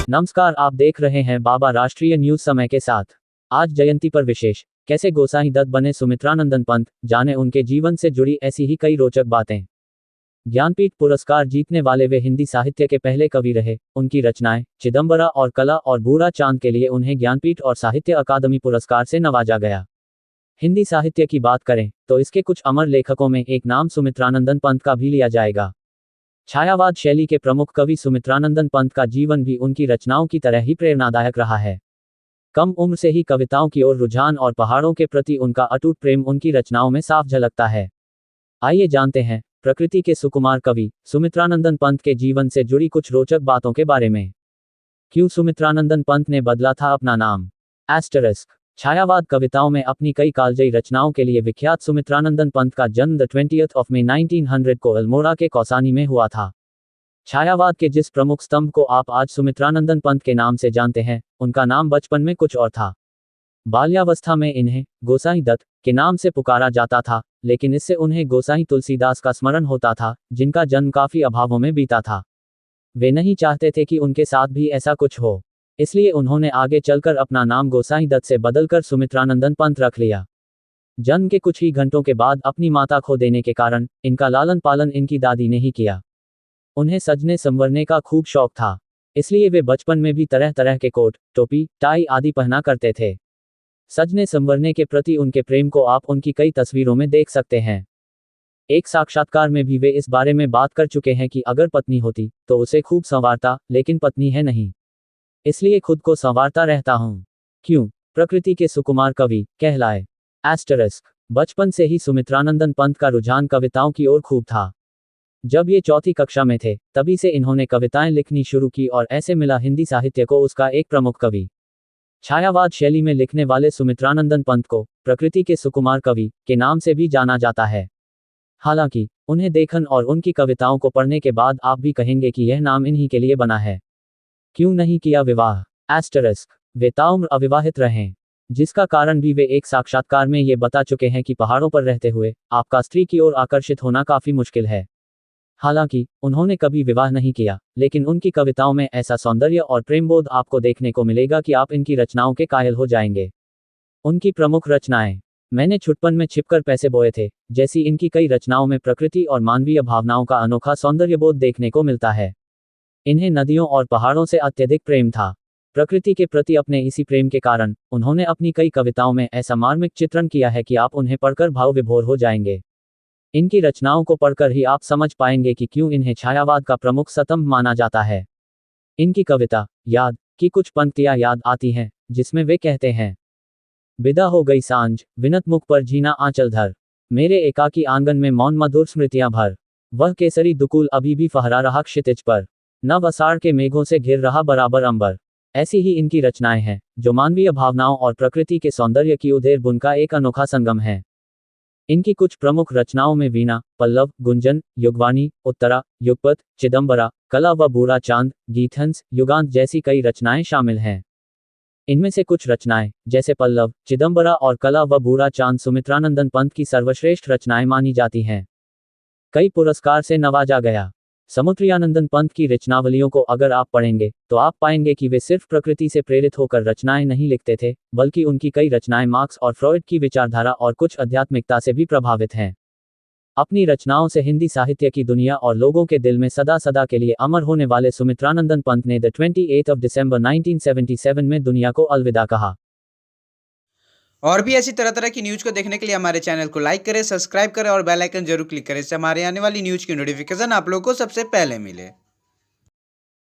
नमस्कार, आप देख रहे हैं बाबा राष्ट्रीय न्यूज समय के साथ। आज जयंती पर विशेष, कैसे गोसाई दत्त बने सुमित्रानंदन पंत, जाने उनके जीवन से जुड़ी ऐसी ही कई रोचक बातें। ज्ञानपीठ पुरस्कार जीतने वाले वे हिंदी साहित्य के पहले कवि रहे। उनकी रचनाएं चिदंबरा और कला और बूढ़ा चांद के लिए उन्हें ज्ञानपीठ और साहित्य अकादमी पुरस्कार से नवाजा गया। हिंदी साहित्य की बात करें तो इसके कुछ अमर लेखकों में एक नाम सुमित्रानंदन पंत का भी लिया जाएगा। छायावाद शैली के प्रमुख कवि सुमित्रानंदन पंत का जीवन भी उनकी रचनाओं की तरह ही प्रेरणादायक रहा है। कम उम्र से ही कविताओं की ओर रुझान और पहाड़ों के प्रति उनका अटूट प्रेम उनकी रचनाओं में साफ झलकता है। आइए जानते हैं प्रकृति के सुकुमार कवि सुमित्रानंदन पंत के जीवन से जुड़ी कुछ रोचक बातों के बारे में। क्यों सुमित्रानंदन पंत ने बदला था अपना नाम? एस्टरिस्क छायावाद कविताओं में अपनी कई कालजयी रचनाओं के लिए विख्यात सुमित्रानंदन पंत का जन्म 20 मई 1900 को अल्मोड़ा के कौसानी में हुआ था। छायावाद के जिस प्रमुख स्तंभ को आप आज सुमित्रानंदन पंत के नाम से जानते हैं, उनका नाम बचपन में कुछ और था। बाल्यावस्था में इन्हें गोसाई दत्त के नाम से पुकारा जाता था, लेकिन इससे उन्हें गोसाई तुलसीदास का स्मरण होता था, जिनका जन्म काफी अभावों में बीता था। वे नहीं चाहते थे कि उनके साथ भी ऐसा कुछ हो, इसलिए उन्होंने आगे चलकर अपना नाम गोसाई दत्त से बदलकर सुमित्रानंदन पंत रख लिया। जन्म के कुछ ही घंटों के बाद अपनी माता खो देने के कारण इनका लालन पालन इनकी दादी ने ही किया। उन्हें सजने संवरने का खूब शौक था, इसलिए वे बचपन में भी तरह तरह के कोट, टोपी, टाई आदि पहना करते थे। सजने संवरने के प्रति उनके प्रेम को आप उनकी कई तस्वीरों में देख सकते हैं। एक साक्षात्कार में भी वे इस बारे में बात कर चुके हैं कि अगर पत्नी होती तो उसे खूब संवारता, लेकिन पत्नी है नहीं, इसलिए खुद को संवारता रहता हूं। क्यों प्रकृति के सुकुमार कवि कहलाए? एस्टरिस्क बचपन से ही सुमित्रानंदन पंत का रुझान कविताओं की ओर खूब था। जब ये चौथी कक्षा में थे, तभी से इन्होंने कविताएं लिखनी शुरू की और ऐसे मिला हिंदी साहित्य को उसका एक प्रमुख कवि। छायावाद शैली में लिखने वाले सुमित्रानंदन पंत को प्रकृति के सुकुमार कवि के नाम से भी जाना जाता है। हालांकि उन्हें देखन और उनकी कविताओं को पढ़ने के बाद आप भी कहेंगे कि यह नाम इन्हीं के लिए बना है। क्यों नहीं किया विवाह? एस्टरिस्क वे ताउम्र अविवाहित रहे, जिसका कारण भी वे एक साक्षात्कार में ये बता चुके हैं कि पहाड़ों पर रहते हुए आपका स्त्री की ओर आकर्षित होना काफी मुश्किल है। हालांकि उन्होंने कभी विवाह नहीं किया, लेकिन उनकी कविताओं में ऐसा सौंदर्य और प्रेमबोध आपको देखने को मिलेगा कि आप इनकी रचनाओं के कायल हो जाएंगे। उनकी प्रमुख रचनाएं मैंने छुटपन में छिपकर पैसे बोए थे जैसी इनकी कई रचनाओं में प्रकृति और मानवीय भावनाओं का अनोखा सौंदर्यबोध देखने को मिलता है। इन्हें नदियों और पहाड़ों से अत्यधिक प्रेम था। प्रकृति के प्रति अपने इसी प्रेम के कारण उन्होंने अपनी कई कविताओं में ऐसा मार्मिक चित्रण किया है कि आप उन्हें पढ़कर भाव विभोर हो जाएंगे। इनकी रचनाओं को पढ़कर ही आप समझ पाएंगे कि क्यों इन्हें छायावाद का प्रमुख स्तंभ माना जाता है। इनकी कविता याद की कुछ पंक्तियां याद आती हैं, जिसमें वे कहते हैं, विदा हो गई सांझ, विनत मुख पर झीना आंचल धर, मेरे एकाकी आंगन में मौन मधुर स्मृतियां भर, वह केसरी दुकुल अभी भी फहरा रहा क्षितिज पर, नव आषाढ़ के मेघों से घिर रहा बराबर अंबर। ऐसी ही इनकी रचनाएं हैं, जो मानवीय भावनाओं और प्रकृति के सौंदर्य की उधेड़ बुन का एक अनोखा संगम है। इनकी कुछ प्रमुख रचनाओं में वीणा, पल्लव, गुंजन, युगवाणी, उत्तरा, युगपत, चिदंबरा, कला व बूढ़ा चांद, गीतहंस, युगांत जैसी कई रचनाएं शामिल हैं। इनमें से कुछ रचनाएं जैसे पल्लव, चिदंबरा और कला व बूढ़ा चांद सुमित्रानंदन पंत की सर्वश्रेष्ठ रचनाएं मानी जाती हैं। कई पुरस्कार से नवाजा गया। सुमित्रानंदन पंत की रचनावलियों को अगर आप पढ़ेंगे तो आप पाएंगे कि वे सिर्फ प्रकृति से प्रेरित होकर रचनाएं नहीं लिखते थे, बल्कि उनकी कई रचनाएं मार्क्स और फ्रॉइड की विचारधारा और कुछ आध्यात्मिकता से भी प्रभावित हैं। अपनी रचनाओं से हिंदी साहित्य की दुनिया और लोगों के दिल में सदा सदा के लिए अमर होने वाले सुमित्रानंदन पंत ने 28 दिसंबर 1977 में दुनिया को अलविदा कहा। और भी ऐसी तरह तरह की न्यूज़ को देखने के लिए हमारे चैनल को लाइक करें, सब्सक्राइब करें और बेल आइकन जरूर क्लिक करें। इससे हमारे आने वाली न्यूज़ की नोटिफिकेशन आप लोगों को सबसे पहले मिले।